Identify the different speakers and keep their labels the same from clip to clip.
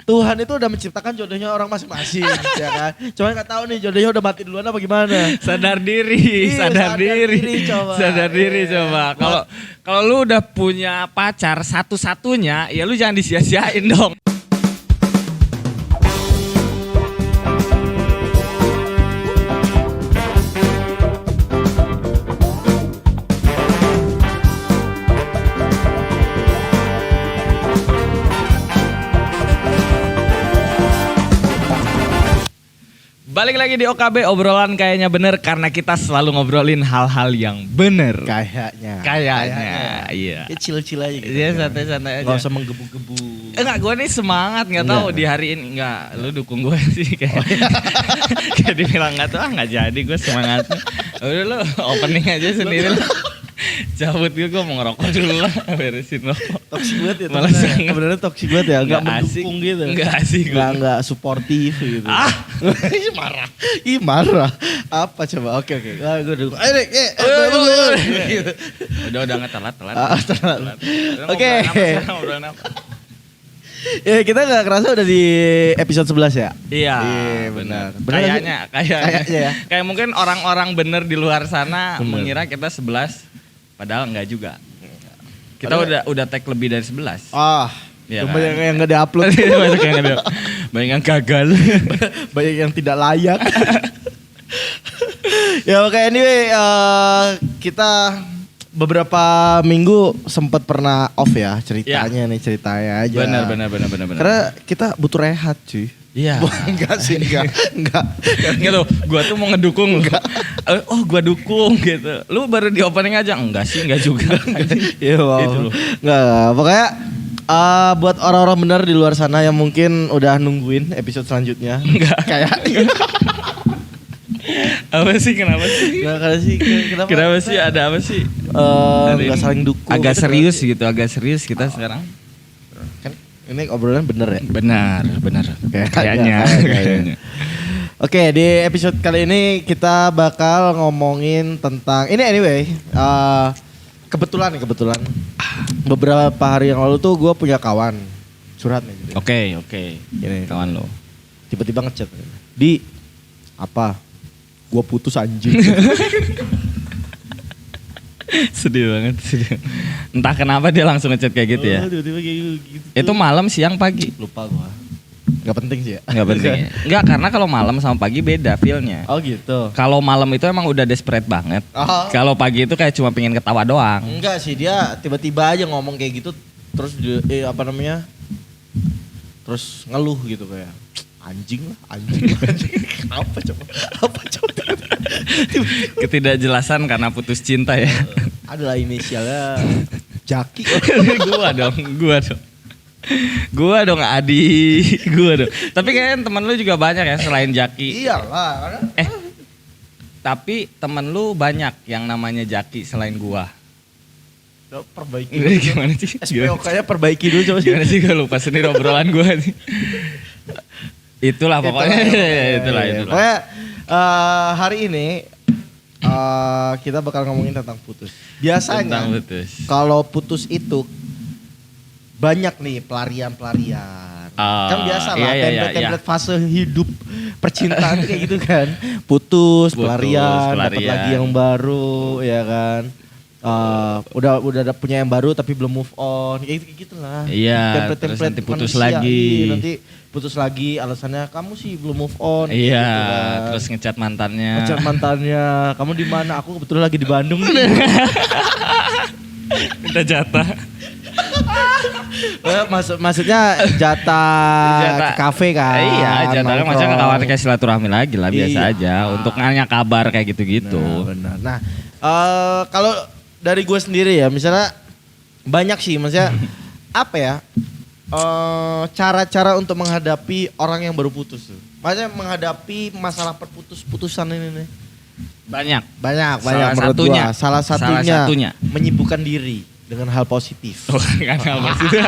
Speaker 1: Tuhan itu udah menciptakan jodohnya orang masing-masing, ya kan. Cuma nggak tahu nih jodohnya udah mati duluan apa gimana.
Speaker 2: Sadar diri,
Speaker 1: Iya,
Speaker 2: sadar diri.
Speaker 1: coba.
Speaker 2: Sadar diri
Speaker 1: Iya.
Speaker 2: coba. Kalau lu udah punya pacar satu-satunya, ya lu jangan disia-siain dong. Balik lagi di OKB, obrolan kayaknya bener karena kita selalu ngobrolin hal-hal yang bener.
Speaker 1: Kayaknya.
Speaker 2: Iya.
Speaker 1: Ya chill-chill aja gitu.
Speaker 2: Iya santai-santai aja.
Speaker 1: Gak usah menggebu-gebu.
Speaker 2: Enggak, gue nih semangat nggak tahu di hari ini enggak. Lu dukung gue sih kayak. Kayak dibilang nggak tuh nggak jadi gue semangatnya. Udah lu opening aja sendiri lah. Cabut gue mau ngerokok dulu lah, beresin rokok.
Speaker 1: Toksik banget ya.
Speaker 2: Malah sangat.
Speaker 1: Sebenarnya toksik banget ya, enggak
Speaker 2: asik,
Speaker 1: mendukung gitu.
Speaker 2: Enggak asik.
Speaker 1: Enggak suportif gitu. Ih marah. Ih marah. Apa coba? Oke. Ah, gue dukung. Ayo Rik,
Speaker 2: Udah nggak telat.
Speaker 1: telat. Oke.
Speaker 2: Ngobrolin apa?
Speaker 1: Ya kita nggak kerasa udah di episode 11 ya?
Speaker 2: Iya,
Speaker 1: benar.
Speaker 2: Kayaknya
Speaker 1: ya.
Speaker 2: Kayak mungkin orang-orang bener di luar sana mengira kita 11, padahal enggak juga. Kita udah tag lebih dari 11.
Speaker 1: Ya
Speaker 2: Iya
Speaker 1: banyak
Speaker 2: kan?
Speaker 1: yang nggak di-upload.
Speaker 2: Banyak yang gagal.
Speaker 1: Banyak yang tidak layak. Ya oke, anyway, kita beberapa minggu sempat pernah off ya ceritanya aja.
Speaker 2: Benar.
Speaker 1: Karena kita butuh rehat cuy.
Speaker 2: Iya.
Speaker 1: Enggak sih, enggak.
Speaker 2: Gitu, gua tuh mau ngedukung. Gua dukung gitu. Lu baru di opening aja, enggak juga.
Speaker 1: Iya, wow.
Speaker 2: Gitu loh.
Speaker 1: Enggak. Pokoknya buat orang-orang benar di luar sana yang mungkin udah nungguin episode selanjutnya.
Speaker 2: Enggak.
Speaker 1: Kayak
Speaker 2: Apa sih, kenapa sih? Kenapa sih, ada apa sih?
Speaker 1: Enggak saling dukung.
Speaker 2: Agak serius kita sekarang.
Speaker 1: Kan ini obrolan bener ya?
Speaker 2: Benar.
Speaker 1: Kayaknya. Oke, di episode kali ini kita bakal ngomongin tentang ini anyway. Kebetulan beberapa hari yang lalu tuh gue punya kawan curhat nih. Gitu.
Speaker 2: Oke.
Speaker 1: Gini,
Speaker 2: Kawan lo.
Speaker 1: tiba-tiba ngechat. Di apa? Gue putus anjing.
Speaker 2: Sedih banget. Entah kenapa dia langsung ngechat kayak gitu ya.
Speaker 1: Tiba-tiba kayak gitu.
Speaker 2: Itu malam, siang, pagi?
Speaker 1: Lupa gue. Gak penting sih ya.
Speaker 2: Gak penting. Enggak, karena kalau malam sama pagi beda feel-nya.
Speaker 1: Oh gitu.
Speaker 2: Kalau malam itu emang udah desperate banget.
Speaker 1: Oh.
Speaker 2: Kalau pagi itu kayak cuma pengen ketawa doang.
Speaker 1: Enggak sih, dia tiba-tiba aja ngomong kayak gitu terus terus ngeluh gitu kayak anjing. Apa coba?
Speaker 2: Ketidakjelasan karena putus cinta ya.
Speaker 1: Adalah inisialnya Jaki. Gua dong Adi. Tapi kayaknya teman lu juga banyak ya selain Jaki. Iyalah.
Speaker 2: Tapi temen lu banyak yang namanya Jaki selain gua.
Speaker 1: Perbaiki.
Speaker 2: Gimana sih?
Speaker 1: SPOK-nya perbaiki dulu coba sih.
Speaker 2: Gimana sih, gue lupa sendiri obrolan gua nih. Itulah pokoknya. Itulah.
Speaker 1: Pokoknya hari ini kita bakal ngomongin tentang putus. Biasanya kalau putus itu banyak nih pelarian. Kan biasa lah template fase hidup percintaan kayak gitu kan. Putus, pelarian, dapat lagi yang baru ya kan. Udah punya yang baru tapi belum move on kayak gitu lah.
Speaker 2: Iya. Terus nanti putus lagi.
Speaker 1: Nanti putus lagi alasannya kamu sih belum move on.
Speaker 2: Iya.
Speaker 1: Gitu kan. Terus
Speaker 2: ngechat mantannya.
Speaker 1: Kamu di mana? Aku kebetulan lagi di Bandung.
Speaker 2: Minta jatah.
Speaker 1: Maksudnya jatah ke kafe kan.
Speaker 2: Iya, jatahnya macam kawan kayak silaturahmi lagi lah biasa aja untuk nanya kabar kayak gitu-gitu.
Speaker 1: Benar. Nah, kalau dari gue sendiri ya, misalnya banyak sih, maksudnya apa ya? Cara-cara untuk menghadapi orang yang baru putus tuh. Maksudnya menghadapi masalah perputusan ini nih.
Speaker 2: Banyak
Speaker 1: Salah satunya menyibukkan diri dengan hal positif.
Speaker 2: Kan hal positif.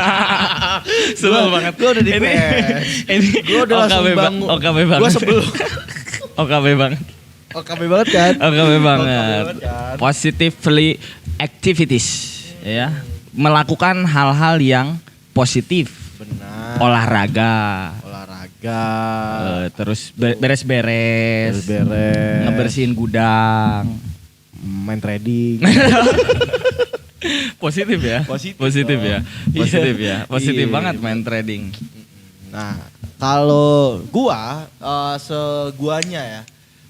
Speaker 2: Sebel banget.
Speaker 1: Gue udah di PS. Gue udah langsung bangun.
Speaker 2: OKB banget.
Speaker 1: Gue sebelum.
Speaker 2: OKB banget.
Speaker 1: OKB banget kan?
Speaker 2: OKB banget. Positively activities, ya. Melakukan hal-hal yang positif.
Speaker 1: Benar.
Speaker 2: Olahraga. Terus beres-beres. Ngebersihin gudang.
Speaker 1: Main trading.
Speaker 2: Positif ya. Positif
Speaker 1: Iya.
Speaker 2: banget main trading.
Speaker 1: Nah, kalau gua seguanya ya.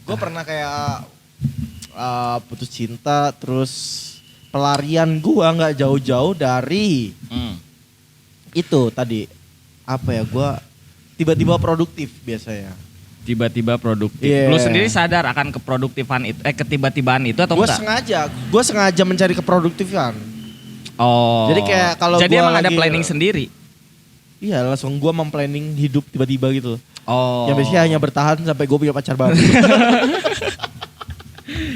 Speaker 1: Gua pernah kayak putus cinta, terus pelarian gua nggak jauh-jauh dari itu tadi. Apa ya, gua tiba-tiba produktif biasanya.
Speaker 2: Tiba-tiba produktif.
Speaker 1: Yeah.
Speaker 2: Lu sendiri sadar akan ketiba-tibaan itu atau enggak?
Speaker 1: Gue sengaja mencari keproduktifan.
Speaker 2: Oh.
Speaker 1: Jadi kayak kalau
Speaker 2: jadi
Speaker 1: gua
Speaker 2: emang ada
Speaker 1: lagi-
Speaker 2: planning sendiri.
Speaker 1: Iya, langsung gue memplanning hidup tiba-tiba gitu.
Speaker 2: Oh.
Speaker 1: Yang biasanya hanya bertahan sampai gue punya pacar baru.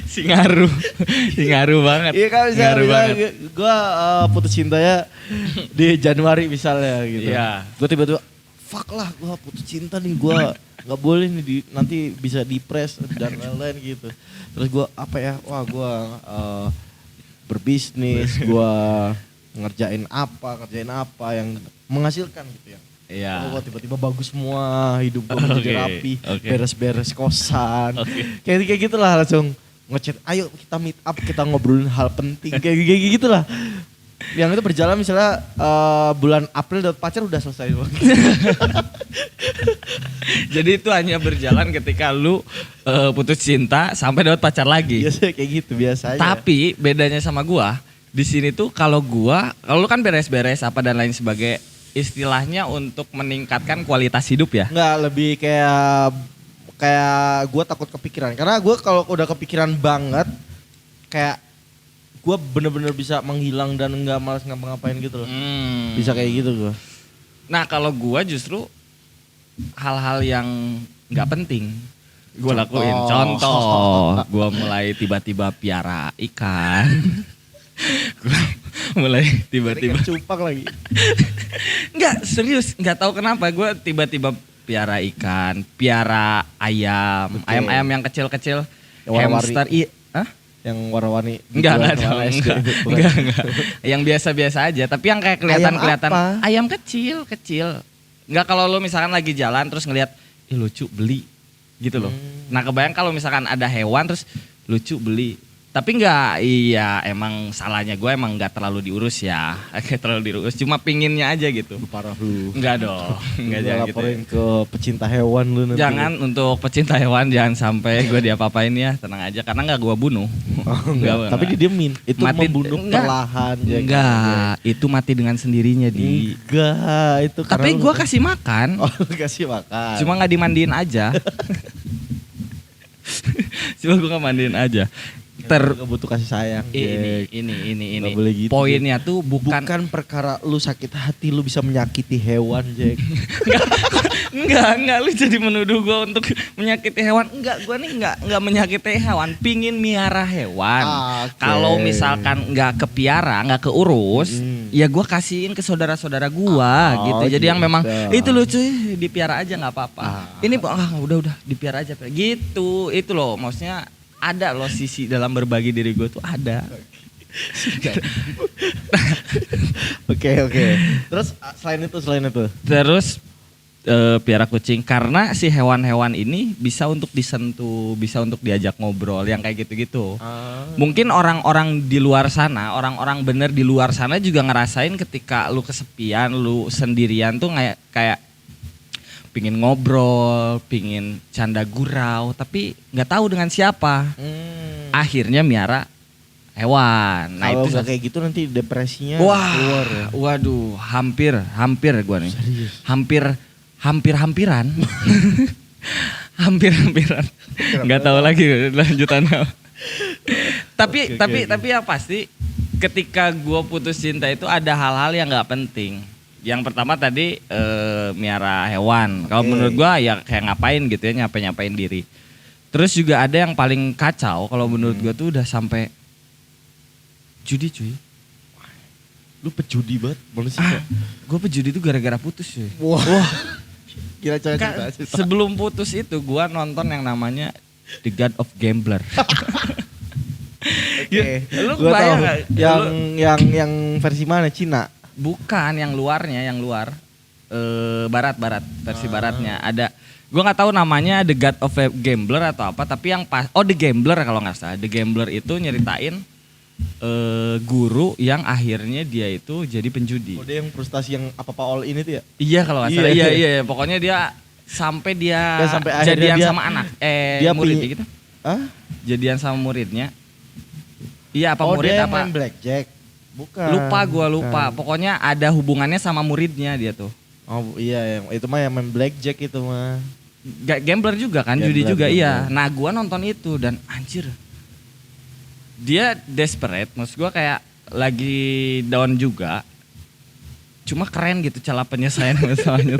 Speaker 2: si ngaruh banget.
Speaker 1: Iya kan,
Speaker 2: Ngaruh banget.
Speaker 1: gue putus cintanya di Januari misalnya gitu.
Speaker 2: Iya.
Speaker 1: Gue tiba-tiba, fuck lah, gue putus cinta nih, gue nggak boleh nih nanti bisa depres dan lain-lain gitu. Terus gue gue berbisnis, gue ngerjain apa yang menghasilkan gitu ya.
Speaker 2: Iya.
Speaker 1: Gue tiba-tiba bagus semua, hidup gue menjadi rapi, beres-beres kosan, kayak gitulah, langsung ngechat, ayo kita meet up, kita ngobrolin hal penting, kayak gitulah. Yang itu berjalan misalnya bulan April dapat pacar udah selesai.
Speaker 2: Jadi itu hanya berjalan ketika lu putus cinta sampai dapat pacar lagi.
Speaker 1: Biasanya kayak gitu biasanya.
Speaker 2: Tapi bedanya sama gua, di sini tuh kalau lu kan beres-beres apa dan lain sebagai istilahnya untuk meningkatkan kualitas hidup ya.
Speaker 1: Enggak, lebih kayak gue takut kepikiran. Karena gue kalau udah kepikiran banget, kayak gue bener-bener bisa menghilang dan nggak malas ngapa-ngapain gitu loh. Bisa kayak gitu gue.
Speaker 2: Nah kalau gue justru hal-hal yang nggak penting gue lakuin. Contoh, gue mulai tiba-tiba piara ikan. Gue mulai tiba-tiba
Speaker 1: cupang lagi.
Speaker 2: Nggak, serius, nggak tahu kenapa gue tiba-tiba piara ikan, piara ayam, ayam-ayam yang kecil-kecil, hamster,
Speaker 1: yang warna-warni.
Speaker 2: Enggak. Yang biasa-biasa aja, tapi yang kayak kelihatan ayam kecil. Enggak, kalau lu misalkan lagi jalan terus ngelihat lucu beli gitu loh. Nah, kebayang kalau misalkan ada hewan terus lucu beli. Tapi enggak, iya emang salahnya gue emang enggak terlalu diurus ya. Kayak terlalu diurus, cuma pinginnya aja gitu.
Speaker 1: Parah lu.
Speaker 2: Enggak dong. Enggak, jangan gitu.
Speaker 1: Laporin ke pecinta hewan lu nanti.
Speaker 2: Jangan, untuk pecinta hewan jangan sampai gue diapa-apain ya, tenang aja karena enggak gue bunuh.
Speaker 1: Enggak, tapi didiemin. Itu mati, membunuh perlahan.
Speaker 2: Enggak, itu mati dengan sendirinya di.
Speaker 1: Enggak, itu
Speaker 2: tapi gue kasih makan.
Speaker 1: Oh, kasih makan.
Speaker 2: Cuma enggak dimandiin aja. Cuma gue enggak mandiin aja.
Speaker 1: Butuh kasih sayang.
Speaker 2: Ini.
Speaker 1: Gitu,
Speaker 2: poinnya tuh bukan
Speaker 1: perkara lu sakit hati lu bisa menyakiti hewan, Jack.
Speaker 2: Enggak, lu jadi menuduh gue untuk menyakiti hewan. Enggak, gue nih enggak menyakiti hewan, pingin miara hewan. Kalau misalkan enggak kepiara, enggak keurus, ya gue kasihin ke saudara-saudara gue gitu. Jadi yang memang itu lucu, dipiara aja nggak apa-apa. Ini udah dipiara aja gitu. Itu loh, maksudnya ada loh sisi dalam berbagi diri gue tuh ada.
Speaker 1: Oke. Terus selain itu.
Speaker 2: Terus piara kucing karena si hewan-hewan ini bisa untuk disentuh, bisa untuk diajak ngobrol yang kayak gitu-gitu. Mungkin orang-orang di luar sana, orang-orang bener di luar sana juga ngerasain ketika lu kesepian, lu sendirian tuh kayak pingin ngobrol, pingin canda gurau, tapi nggak tahu dengan siapa. Akhirnya miara hewan. Nah
Speaker 1: kalau
Speaker 2: itu
Speaker 1: kayak gitu nanti depresinya keluar ya.
Speaker 2: Waduh, hampir gue nih. Hampir-hampiran. Hampir-hampiran. Nggak tahu lagi lanjutannya. Tapi yang pasti ketika gue putus cinta itu ada hal-hal yang nggak penting. Yang pertama tadi miara hewan. Kalau menurut gua ya kayak ngapain gitu ya, nyapain diri. Terus juga ada yang paling kacau kalau menurut gua tuh udah sampai judi cuy.
Speaker 1: Lu pejudi banget manusia.
Speaker 2: Gua pejudi tuh gara-gara putus cuy.
Speaker 1: Wah. Gila cerita.
Speaker 2: Sebelum putus itu gua nonton yang namanya The God of Gambler.
Speaker 1: Oke.
Speaker 2: Lu bayang
Speaker 1: gak? Yang versi mana? Cina?
Speaker 2: Bukan, yang luarnya, yang luar. barat versi baratnya ada. Gue nggak tahu namanya The God of a Gambler atau apa, tapi yang pas The Gambler kalau nggak salah. The Gambler itu nyeritain guru yang akhirnya dia itu jadi penjudi.
Speaker 1: Oh, dia yang frustasi yang apa all ini tuh ya?
Speaker 2: Iya kalau nggak salah. Iya. Pokoknya dia sampai jadian dia, sama anak dia muridnya gitu. Jadian sama muridnya. Iya apa murid
Speaker 1: dia
Speaker 2: apa?
Speaker 1: Main blackjack. Bukan.
Speaker 2: Lupa. Pokoknya ada hubungannya sama muridnya dia tuh.
Speaker 1: Oh iya, itu mah yang main blackjack itu mah.
Speaker 2: Gambler juga kan, judi juga. Iya. Nah gua nonton itu dan anjir. Dia desperate, maksud gua kayak lagi down juga. Cuma keren gitu cara penyelesaian masalahnya.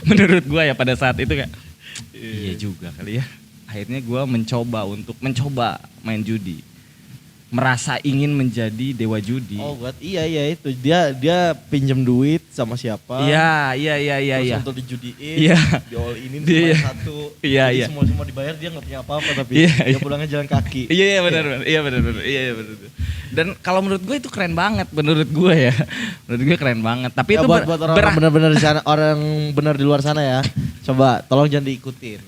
Speaker 2: Menurut gua ya pada saat itu kayak iya juga kali ya. Akhirnya gua mencoba main judi. Merasa ingin menjadi dewa judi.
Speaker 1: Oh, buat iya itu. Dia pinjam duit sama siapa?
Speaker 2: Iya.
Speaker 1: Terus untuk dijudiin.
Speaker 2: Iya.
Speaker 1: Di all ini cuma satu.
Speaker 2: Iya.
Speaker 1: Semua dibayar, dia enggak punya apa-apa tapi dia pulangnya jalan kaki.
Speaker 2: Iya benar. Iya benar. Dan kalau menurut gue itu keren banget menurut gue ya. Menurut gue keren banget. Tapi
Speaker 1: ya,
Speaker 2: itu
Speaker 1: buat orang benar-benar di sana, orang benar di luar sana ya. Coba tolong jangan diikutin.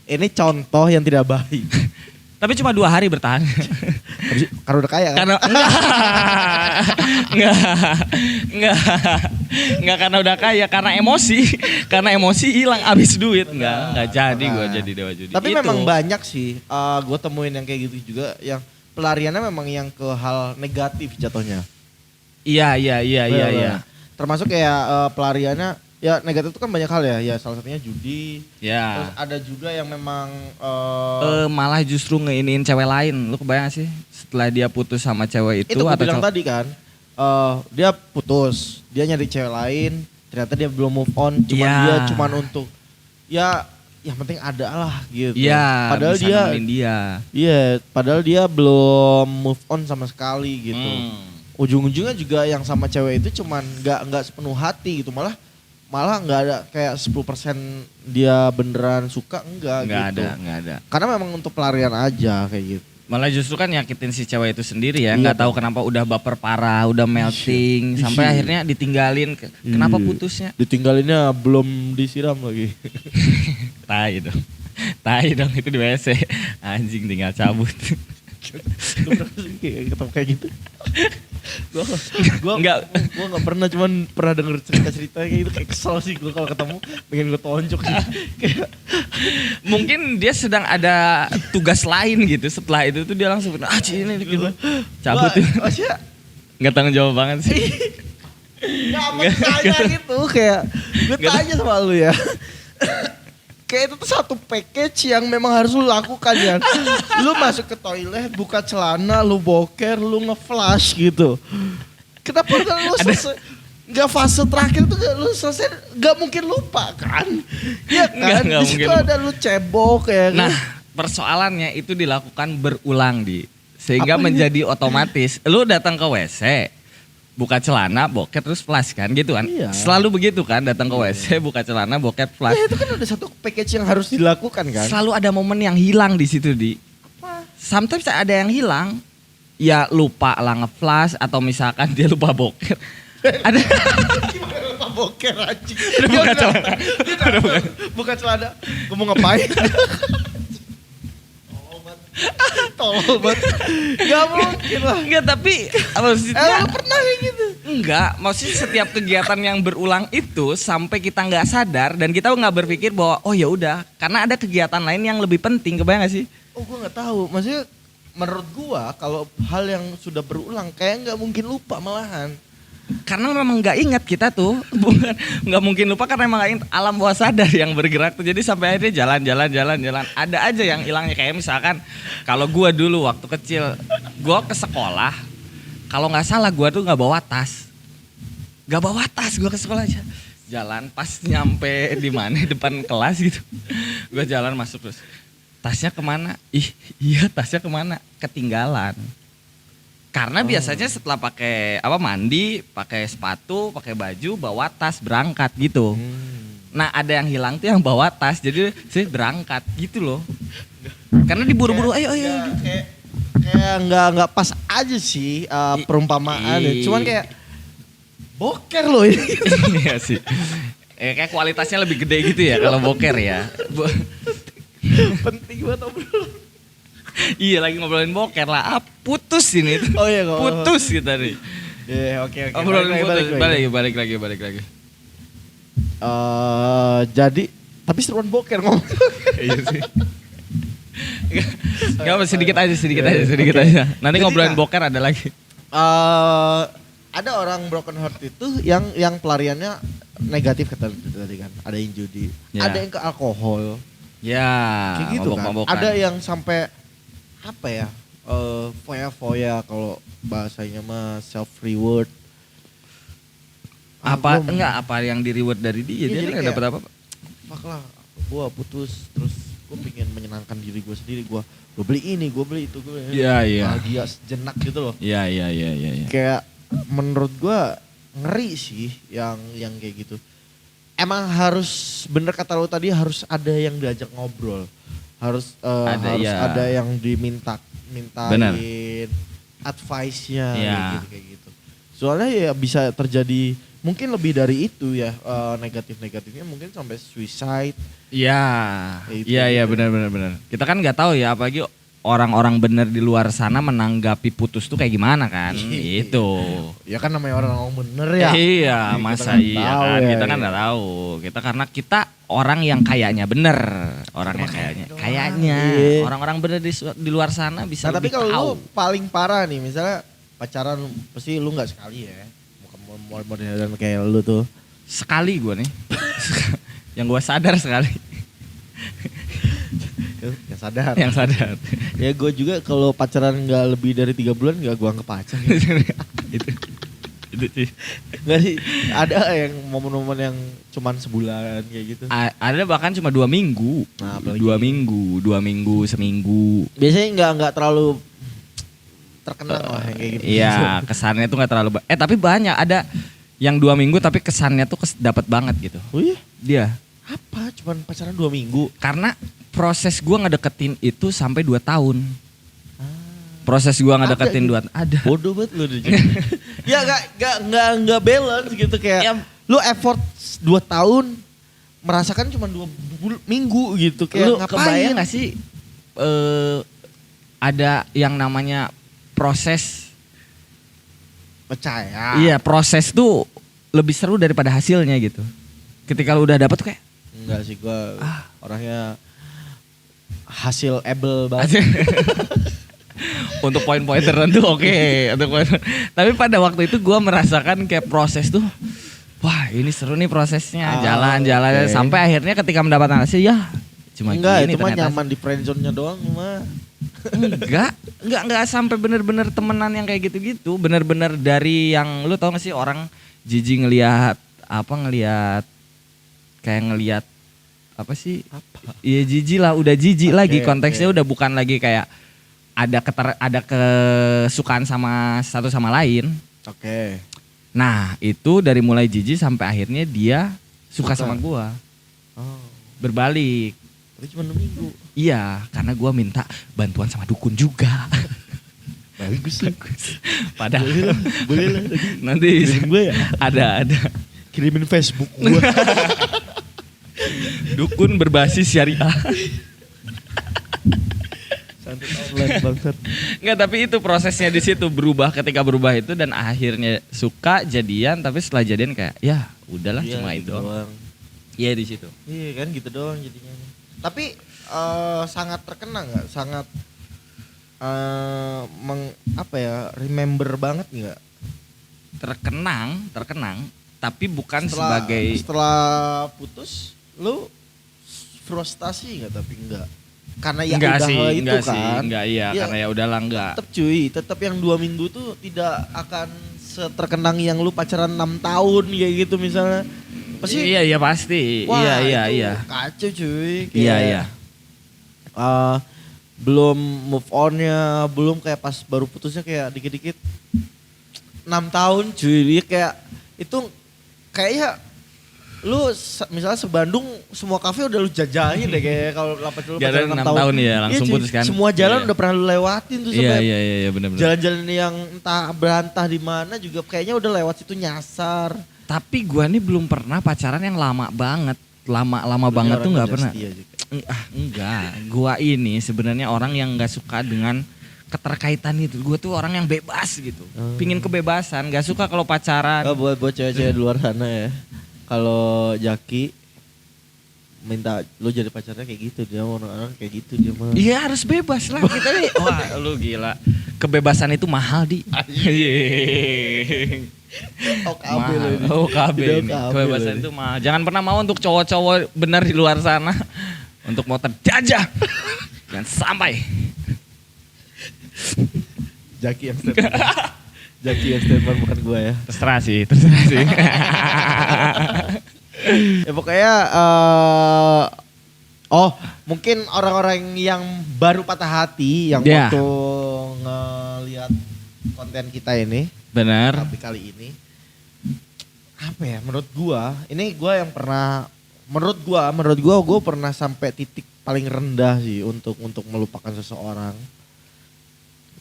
Speaker 1: Ini contoh yang tidak baik.
Speaker 2: Tapi cuma 2 hari bertahan.
Speaker 1: Karena udah kaya kan?
Speaker 2: Enggak karena udah kaya, karena emosi hilang abis duit. Enggak jadi gue jadi dewa judi.
Speaker 1: Tapi memang banyak sih gue temuin yang kayak gitu juga, yang pelariannya memang yang ke hal negatif jatuhnya.
Speaker 2: Iya.
Speaker 1: Termasuk kayak pelariannya ya negatif itu kan banyak hal ya salah satunya judi.
Speaker 2: Ya.
Speaker 1: Terus ada juga yang memang
Speaker 2: malah justru ngeiniin cewek lain. Lu kebayang sih setelah dia putus sama cewek itu
Speaker 1: gue bilang tadi kan, dia putus, dia nyari cewek lain, ternyata dia belum move on, dia cuman untuk ya yang penting ada lah gitu.
Speaker 2: Iya.
Speaker 1: Padahal padahal dia belum move on sama sekali gitu. Ujung-ujungnya juga yang sama cewek itu cuman nggak sepenuh hati gitu, malah nggak ada kayak 10% dia beneran suka enggak gitu.
Speaker 2: Nggak ada.
Speaker 1: Karena memang untuk pelarian aja kayak gitu.
Speaker 2: Malah justru kan nyakitin si cewek itu sendiri ya, nggak tahu kenapa udah baper parah, udah melting, sampai akhirnya ditinggalin. Kenapa putusnya?
Speaker 1: Ditinggalinnya belum disiram lagi.
Speaker 2: Tai dong itu di WC. Anjing tinggal cabut.
Speaker 1: Ketemu kayak gitu. Gue nggak pernah, cuman pernah denger cerita kayak gitu, kayak kesel sih gue kalau ketemu, pengen gue tonjok sih.
Speaker 2: Mungkin dia sedang ada tugas lain gitu, setelah itu tuh dia langsung ini gitu. Cabut tuh. Nggak tanggung jawab banget sih.
Speaker 1: Nggak tanya gitu, kayak gue tanya sama lu ya. Kayak itu tuh satu package yang memang harus lu lakukan ya. Lu masuk ke toilet, buka celana, lu boker, lu nge-flush gitu. Kenapa lu selesai? Gak fase terakhir tuh lu selesai, gak mungkin lupa kan? Iya kan? Di situ ada lu cebok ya.
Speaker 2: Nah, persoalannya itu dilakukan berulang sehingga menjadi otomatis. Lu datang ke WC, buka celana, boket, terus flash kan gitu kan. Iya. Selalu begitu kan, datang ke WC, buka celana, boket, flash.
Speaker 1: Ya itu kan ada satu package yang harus dilakukan kan.
Speaker 2: Selalu ada momen yang hilang di situ Apa? Sometimes ada yang hilang. Ya lupa lah nge-flash atau misalkan dia lupa boket. Ada
Speaker 1: gimana lupa boker anjing. Buka celana. Gue mau ngapain? Tolol banget. Gak mungkin lah.
Speaker 2: Enggak, tapi maksudnya
Speaker 1: lu pernah kayak gitu?
Speaker 2: Enggak, maksudnya setiap kegiatan yang berulang itu sampai kita nggak sadar dan kita nggak berpikir bahwa oh ya udah, karena ada kegiatan lain yang lebih penting, kebayang gak sih?
Speaker 1: Oh, gue nggak tahu. Maksudnya menurut gue kalau hal yang sudah berulang kayak nggak mungkin lupa malahan.
Speaker 2: Karena memang nggak ingat kita tuh, bukan nggak mungkin lupa karena memang nggak ingat, alam bawah sadar yang bergerak tuh. Jadi sampai akhirnya jalan. Ada aja yang hilangnya, kayak misalkan kalau gue dulu waktu kecil, gue ke sekolah, kalau nggak salah gue tuh nggak bawa tas gue ke sekolah aja. Jalan pas nyampe di mana depan kelas gitu, gue jalan masuk terus, tasnya kemana? Iya tasnya kemana? Ketinggalan. Karena biasanya setelah pakai mandi, pakai sepatu, pakai baju, bawa tas berangkat gitu. Nah ada yang hilang tuh yang bawa tas, jadi saya berangkat gitu loh. Karena diburu-buru, ayo.
Speaker 1: Kayak nggak pas aja sih perumpamaan. Cuman kayak boker loh ini.
Speaker 2: Iya sih. Kayak kualitasnya lebih gede gitu ya kalau boker ya.
Speaker 1: Penting banget obrolan.
Speaker 2: Iya lagi ngobrolin boker lah. Putus ini.
Speaker 1: Oh iya,
Speaker 2: putus kita nih.
Speaker 1: Iya, oke.
Speaker 2: Ngobrolin putus. Balik lagi.
Speaker 1: Jadi tapi seruan boker ngomong.
Speaker 2: Iya sih. Enggak sedikit aja. Nanti ngobrolin boker ada lagi.
Speaker 1: Ada orang broken heart itu yang pelariannya negatif kata tadi kan. Ada yang judi, ada yang ke alkohol.
Speaker 2: Ya,
Speaker 1: kayak gitu kan. Ada yang sampai apa ya? Foya-foya kalau bahasanya mah self reward.
Speaker 2: Apa yang di reward dari dia?
Speaker 1: Iya,
Speaker 2: dia enggak dapat apa-apa.
Speaker 1: Fuck lah, gua putus terus gua pengen menyenangkan diri gua sendiri. Gua beli ini, gua beli itu, gua bahagia sejenak gitu loh.
Speaker 2: Iya.
Speaker 1: Kayak menurut gua ngeri sih yang kayak gitu. Emang harus bener kata lo tadi, harus ada yang diajak ngobrol. Harus ada yang dimintain advice-nya kayak gitu. Soalnya ya bisa terjadi mungkin lebih dari itu ya, negatifnya mungkin sampai suicide.
Speaker 2: Iya benar. Kita kan nggak tahu ya, apalagi orang-orang bener di luar sana menanggapi putus tuh kayak gimana kan? Itu.
Speaker 1: Ya kan namanya orang bener ya.
Speaker 2: Iya, masa iya kan? Kita kan nggak tahu. Karena kita orang yang kayaknya bener, orangnya kayaknya. Orang-orang bener di luar sana bisa
Speaker 1: tapi
Speaker 2: lebih
Speaker 1: kalau
Speaker 2: tahu.
Speaker 1: lu paling parah nih, misalnya pacaran pasti lu nggak sekali ya, bukan model kayak lu tuh.
Speaker 2: Sekali gue nih, yang gue sadar sekali. Yang sadar.
Speaker 1: Ya gue juga kalau pacaran nggak lebih dari 3 bulan nggak gue anggap pacar.
Speaker 2: itu sih.
Speaker 1: Nggak sih, ada yang momen-momen yang cuman sebulan kayak gitu.
Speaker 2: Ada bahkan cuma 2 minggu.
Speaker 1: Nah,
Speaker 2: 2 minggu, seminggu.
Speaker 1: Biasanya nggak terlalu terkenal lah yang kayak gitu.
Speaker 2: Iya, kesannya tuh nggak terlalu. Tapi banyak ada yang 2 minggu tapi kesannya tuh dapat banget gitu.
Speaker 1: Oh iya?
Speaker 2: Dia.
Speaker 1: Apa? Cuman pacaran 2 minggu?
Speaker 2: Karena proses gua ngedeketin itu sampai 2 tahun. Proses gua ngedeketin 2 tahun. Ada.
Speaker 1: Bodoh banget lu. Ya enggak balance gitu kayak ya, lu effort 2 tahun merasakan cuma 2 minggu gitu kayak
Speaker 2: lu
Speaker 1: ngapain?
Speaker 2: Kebayang gak sih ada yang namanya proses.
Speaker 1: Percaya.
Speaker 2: Iya, proses tuh lebih seru daripada hasilnya gitu. Ketika lu udah dapet tuh kayak
Speaker 1: enggak sih, gua orangnya hasil able banget.
Speaker 2: Untuk poin-poin tertentu oke. Tapi pada waktu itu gue merasakan kayak proses tuh, wah ini seru nih prosesnya, jalan-jalan sampai akhirnya ketika mendapatkan hasil ya cuma
Speaker 1: enggak,
Speaker 2: gini.
Speaker 1: Itu mah nyaman di friendzone-nya doang mah.
Speaker 2: Enggak sampai bener-bener temenan yang kayak gitu-gitu, bener-bener dari yang lu tau gak sih orang jijik ngelihat apa sih? Iya jijik lah, udah jijik lagi konteksnya udah bukan lagi kayak ada kesukaan sama satu sama lain.
Speaker 1: Oke.
Speaker 2: Nah, itu dari mulai jijik sampai akhirnya dia suka sama gua. Berbalik.
Speaker 1: Tapi cuma 2 minggu.
Speaker 2: Iya, karena gua minta bantuan sama dukun juga.
Speaker 1: Bagus.
Speaker 2: Padahal
Speaker 1: boleh lah.
Speaker 2: Nanti
Speaker 1: gue ya.
Speaker 2: Ada.
Speaker 1: Kirimin Facebook gua.
Speaker 2: Dukun berbasis syariah. Enggak, tapi itu prosesnya di situ ketika berubah itu dan akhirnya suka jadian, tapi setelah jadian kayak ya udahlah cuma itu doang. Iya di situ.
Speaker 1: Iya kan gitu doang jadinya. Tapi sangat terkenang nggak? Sangat remember banget nggak?
Speaker 2: Terkenang, tapi bukan
Speaker 1: sebagai setelah putus lu frustasi nggak? Tapi enggak. Karena ya
Speaker 2: enggak
Speaker 1: udah
Speaker 2: sih,
Speaker 1: itu
Speaker 2: enggak
Speaker 1: kan.
Speaker 2: Sih, enggak iya, ya, karena ya udahlah enggak.
Speaker 1: Tetap yang 2 minggu tuh tidak akan seterkenang yang lu pacaran 6 tahun kayak gitu misalnya.
Speaker 2: Pasti iya pasti.
Speaker 1: Wah,
Speaker 2: iya.
Speaker 1: Kacau cuy.
Speaker 2: Iya.
Speaker 1: Belum move on-nya, belum kayak pas baru putusnya kayak dikit-dikit 6 tahun cuy. Dia kayak itu kayaknya lu misalnya sebandung semua kafe udah lu jajahin deh kayak kalau lu pacaran 6 tahun
Speaker 2: ya langsung putus kan.
Speaker 1: Semua jalan udah pernah lu lewatin tuh sampai.
Speaker 2: Iya benar.
Speaker 1: Jalan-jalan yang entah berantah di mana juga kayaknya udah lewat situ nyasar.
Speaker 2: Tapi gua nih belum pernah pacaran yang lama banget. Lama banget tuh nggak pernah. Enggak. Gua ini sebenarnya orang yang nggak suka dengan keterkaitan itu. Gua tuh orang yang bebas gitu. Pingin kebebasan, nggak suka kalau pacaran.
Speaker 1: Buat cewek-cewek di luar sana ya. Kalau Jaki minta lu jadi pacarnya kayak gitu, dia orang-orang kayak gitu dia mah.
Speaker 2: Iya harus bebas lah kita nih. Wah lu gila. Kebebasan itu mahal di.
Speaker 1: OKB lu ini.
Speaker 2: OKB ini. Kebebasan itu mahal. Jangan pernah mau untuk cowok-cowok benar di luar sana untuk mau terjajah. Jangan sampai.
Speaker 1: Jaki yang statement bukan gua ya.
Speaker 2: Terserah sih.
Speaker 1: Ya pokoknya mungkin orang-orang yang baru patah hati yang waktu ngelihat konten kita ini.
Speaker 2: Benar.
Speaker 1: Tapi kali ini apa ya, menurut gua yang pernah menurut gua pernah sampai titik paling rendah sih untuk melupakan seseorang.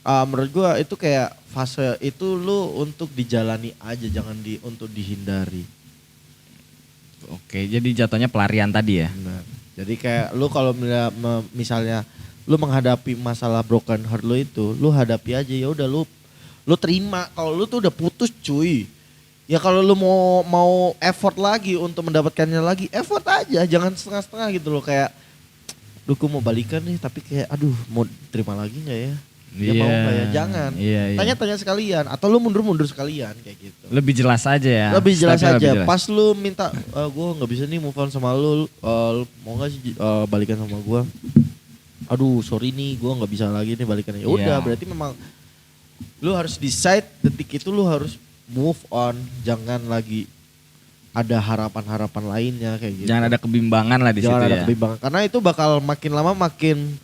Speaker 1: Menurut gua itu kayak fase itu lu untuk dijalani aja, jangan untuk dihindari.
Speaker 2: Oke, jadi jatuhnya pelarian tadi ya.
Speaker 1: Benar. Jadi kayak lu kalau misalnya lu menghadapi masalah broken heart lu itu, lu hadapi aja, ya udah lu terima kalau lu tuh udah putus cuy. Ya kalau lu mau effort lagi untuk mendapatkannya lagi, effort aja, jangan setengah-setengah gitu loh, kayak lu mau balikan nih tapi kayak aduh mau terima lagi enggak ya? Dia mau nggak ya? Jangan. Tanya-tanya sekalian atau lu mundur-mundur sekalian kayak gitu.
Speaker 2: Lebih jelas aja ya.
Speaker 1: Lebih jelas aja. Pas lu minta, gue nggak bisa nih move on sama lu, mau nggak sih balikan sama gue? Aduh, sorry nih, gue nggak bisa lagi nih balikan. Ya udah, berarti memang lu harus decide detik itu lu harus move on, jangan lagi ada harapan-harapan lainnya kayak gitu.
Speaker 2: Jangan ada kebimbangan lah di situ ya. Jangan ada
Speaker 1: kebimbangan karena itu bakal makin lama makin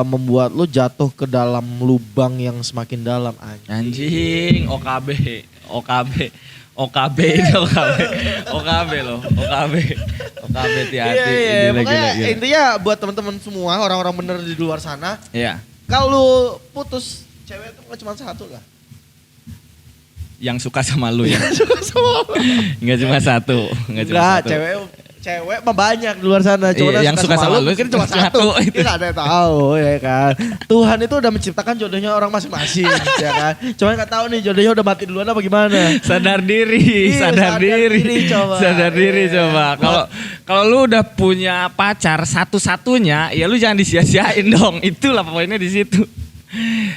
Speaker 1: membuat lu jatuh ke dalam lubang yang semakin dalam
Speaker 2: anjing. OKB hati-hati.
Speaker 1: Iya. Intinya buat teman-teman semua orang-orang bener di luar sana.
Speaker 2: Iya.
Speaker 1: Kalau putus cewek itu cuma satu lah.
Speaker 2: Yang suka sama lu ya.
Speaker 1: Suka sama lu.
Speaker 2: Enggak cuma satu.
Speaker 1: Enggak, cewek mah banyak di luar sana, cuma
Speaker 2: yang suka sama lu
Speaker 1: mungkin cuma satu. Kita ada yang tahu ya kan. Tuhan itu udah menciptakan jodohnya orang masing-masing ya kan. Cuma enggak tahu nih jodohnya udah mati duluan apa gimana.
Speaker 2: Sadar diri coba. Kalau lu udah punya pacar satu-satunya, ya lu jangan disia-siain dong. Itulah poinnya di situ.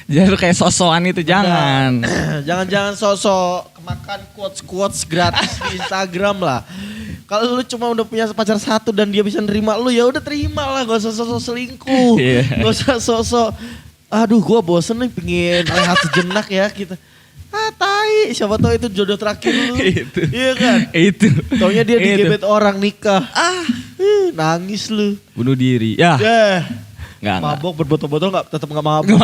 Speaker 2: Jangan lu kayak sosokan itu, jangan.
Speaker 1: Jangan sosok kemakan quotes gratis di Instagram lah. Kalau lu cuma udah punya pacar satu dan dia bisa nerima lu, ya udah terima lah, gak usah sosok selingkuh. Gak usah sosok aduh gua bosen nih pengen rehat sejenak ya kita. Tai, siapa tahu itu jodoh terakhir lu. Iya kan?
Speaker 2: Itu.
Speaker 1: Taunya dia digebet orang nikah. Nangis lu.
Speaker 2: Bunuh diri. Ya.
Speaker 1: Mabok berbotol-botol tetap gak mabok.